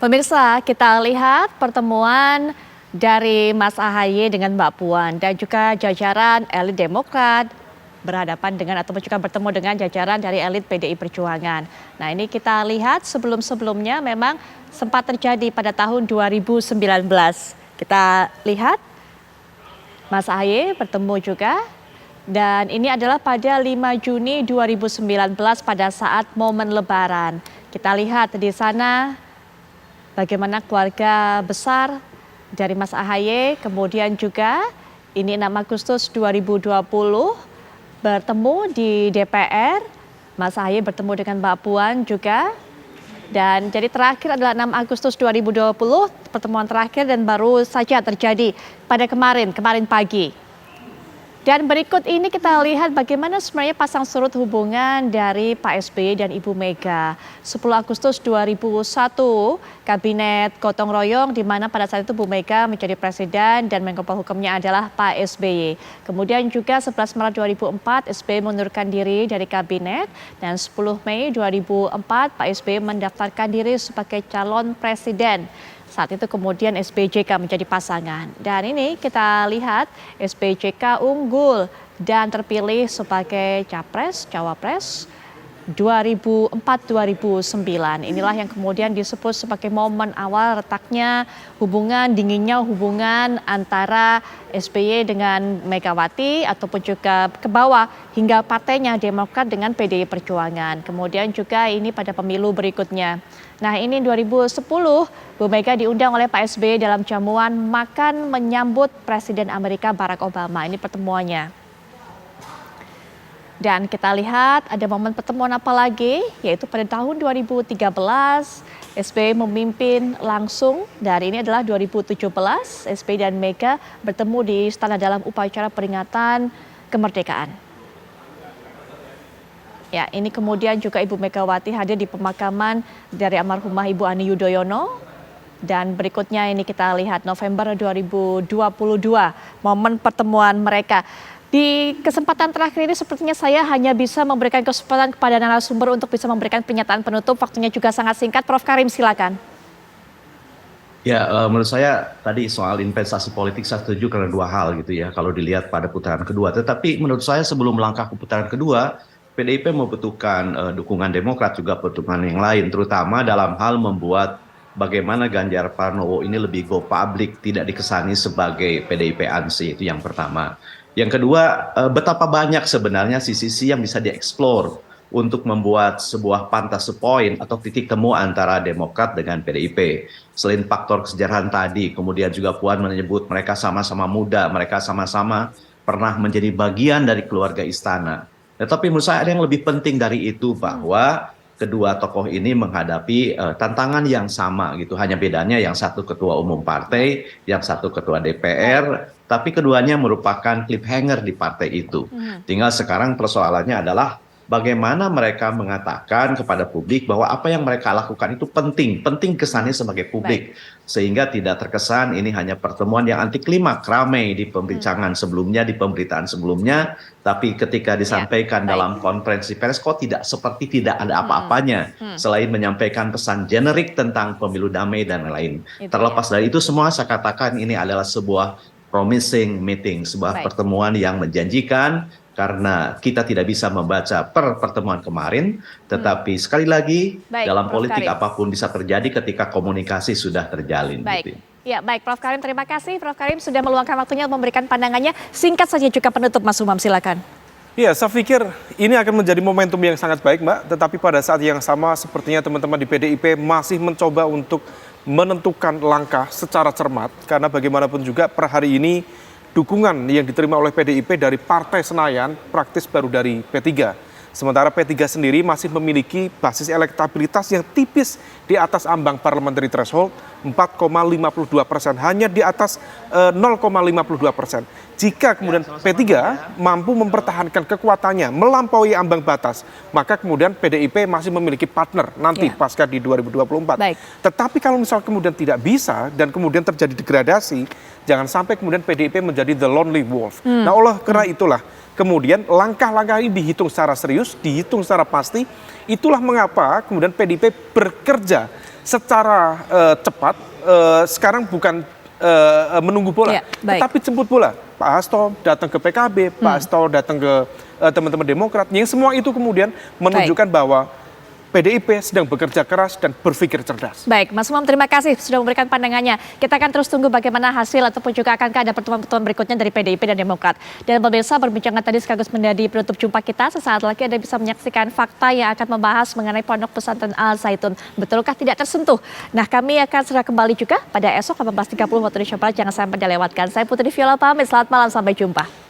Pemirsa, kita lihat pertemuan dari Mas AHY dengan Mbak Puan dan juga jajaran elit Demokrat berhadapan dengan ataupun juga bertemu dengan jajaran dari elit PDI Perjuangan. Nah, ini kita lihat sebelum-sebelumnya memang sempat terjadi pada tahun 2019. Kita lihat Mas AHY bertemu juga dan ini adalah pada 5 Juni 2019 pada saat momen Lebaran. Kita lihat di sana bagaimana keluarga besar dari Mas AHY, kemudian juga ini 6 Agustus 2020 bertemu di DPR, Mas AHY bertemu dengan Mbak Puan juga. Dan jadi terakhir adalah 6 Agustus 2020 pertemuan terakhir dan baru saja terjadi pada kemarin pagi. Dan berikut ini kita lihat bagaimana sebenarnya pasang surut hubungan dari Pak SBY dan Ibu Mega. 10 Agustus 2001 kabinet gotong royong di mana pada saat itu Bu Mega menjadi presiden dan Menko Polhukamnya adalah Pak SBY. Kemudian juga 11 Maret 2004 SBY mengundurkan diri dari kabinet dan 10 Mei 2004 Pak SBY mendaftarkan diri sebagai calon presiden. Saat itu kemudian SBY-JK menjadi pasangan. Dan ini kita lihat SBY-JK unggul dan terpilih sebagai capres, cawapres 2004-2009. Inilah yang kemudian disebut sebagai momen awal retaknya dinginnya hubungan antara SBY dengan Megawati ataupun juga ke bawah hingga partainya Demokrat dengan PDI Perjuangan. Kemudian juga ini pada pemilu berikutnya. Nah, ini 2010 Bu Mega diundang oleh Pak SBY dalam jamuan makan menyambut Presiden Amerika Barack Obama. Ini pertemuannya. Dan kita lihat ada momen pertemuan apa lagi, yaitu pada tahun 2013 SBY memimpin langsung, dari ini adalah 2017 SBY dan Mega bertemu di istana dalam upacara peringatan kemerdekaan. Ya, ini kemudian juga Ibu Megawati hadir di pemakaman dari almarhumah Ibu Ani Yudhoyono. Dan berikutnya ini kita lihat November 2022, momen pertemuan mereka. Di kesempatan terakhir ini sepertinya saya hanya bisa memberikan kesempatan kepada narasumber untuk bisa memberikan pernyataan penutup. Waktunya juga sangat singkat. Prof. Karim, silakan. Ya, menurut saya tadi soal investasi politik saya setuju karena dua hal gitu ya, kalau dilihat pada putaran kedua. Tetapi menurut saya sebelum melangkah ke putaran kedua, PDIP membutuhkan dukungan Demokrat juga dukungan yang lain, terutama dalam hal membuat bagaimana Ganjar Pranowo ini lebih go public, tidak dikesani sebagai PDIP ANSI, itu yang pertama. Yang kedua, betapa banyak sebenarnya sisi-sisi yang bisa dieksplor untuk membuat sebuah pantas point atau titik temu antara Demokrat dengan PDIP. Selain faktor kesejarahan tadi, kemudian juga Puan menyebut mereka sama-sama muda, mereka sama-sama pernah menjadi bagian dari keluarga istana. Tetapi menurut saya ada yang lebih penting dari itu, bahwa kedua tokoh ini menghadapi tantangan yang sama gitu. Hanya bedanya yang satu ketua umum partai, yang satu ketua DPR, tapi keduanya merupakan cliffhanger di partai itu. Tinggal sekarang persoalannya adalah bagaimana mereka mengatakan kepada publik bahwa apa yang mereka lakukan itu penting kesannya sebagai publik. Sehingga tidak terkesan ini hanya pertemuan yang anti klimaks, ramai di pembincangan sebelumnya, di pemberitaan sebelumnya, tapi ketika disampaikan dalam konferensi pers kok seperti tidak ada apa-apanya, selain menyampaikan pesan generik tentang pemilu damai dan lain. Terlepas dari itu semua, saya katakan ini adalah sebuah promising meeting, sebuah pertemuan yang menjanjikan, karena kita tidak bisa membaca per pertemuan kemarin, tetapi sekali lagi dalam politik apapun bisa terjadi ketika komunikasi sudah terjalin. Gitu. Ya, baik Prof. Karim, terima kasih Prof. Karim sudah meluangkan waktunya memberikan pandangannya. Singkat saja juga penutup, Mas Umam, silakan. Ya, saya pikir ini akan menjadi momentum yang sangat baik, Mbak. Tetapi pada saat yang sama sepertinya teman-teman di PDIP masih mencoba untuk menentukan langkah secara cermat. Karena bagaimanapun juga per hari ini dukungan yang diterima oleh PDIP dari Partai Senayan praktis baru dari P3. Sementara P3 sendiri masih memiliki basis elektabilitas yang tipis di atas ambang parliamentary threshold 4,52%, hanya di atas 0,52%. Jika kemudian P3 mampu mempertahankan kekuatannya melampaui ambang batas, maka kemudian PDIP masih memiliki partner nanti pasca di 2024. Tetapi kalau misal kemudian tidak bisa dan kemudian terjadi degradasi, jangan sampai kemudian PDIP menjadi the lonely wolf. Nah, oleh karena itulah kemudian langkah-langkah ini dihitung secara serius, dihitung secara pasti. Itulah mengapa kemudian PDIP bekerja secara cepat sekarang bukan menunggu bola, Ya, baik. tetapi jemput bola. Pak Hasto datang ke PKB, Pak Hasto datang ke teman-teman Demokrat, yang semua itu kemudian menunjukkan bahwa PDIP sedang bekerja keras dan berpikir cerdas. Baik, Mas Umam, terima kasih sudah memberikan pandangannya. Kita akan terus tunggu bagaimana hasil ataupun juga akankah ada pertemuan-pertemuan berikutnya dari PDIP dan Demokrat. Dan pemirsa, perbincangan tadi sekaligus menjadi penutup jumpa kita. Sesaat lagi Anda bisa menyaksikan fakta yang akan membahas mengenai Pondok Pesantren Al Zaitun. Betulkah tidak tersentuh? Nah, kami akan segera kembali juga pada esok 18.30 waktu Indonesia Barat. Jangan sampai dilewatkan. Saya Putri Viola pamit. Selamat malam, sampai jumpa.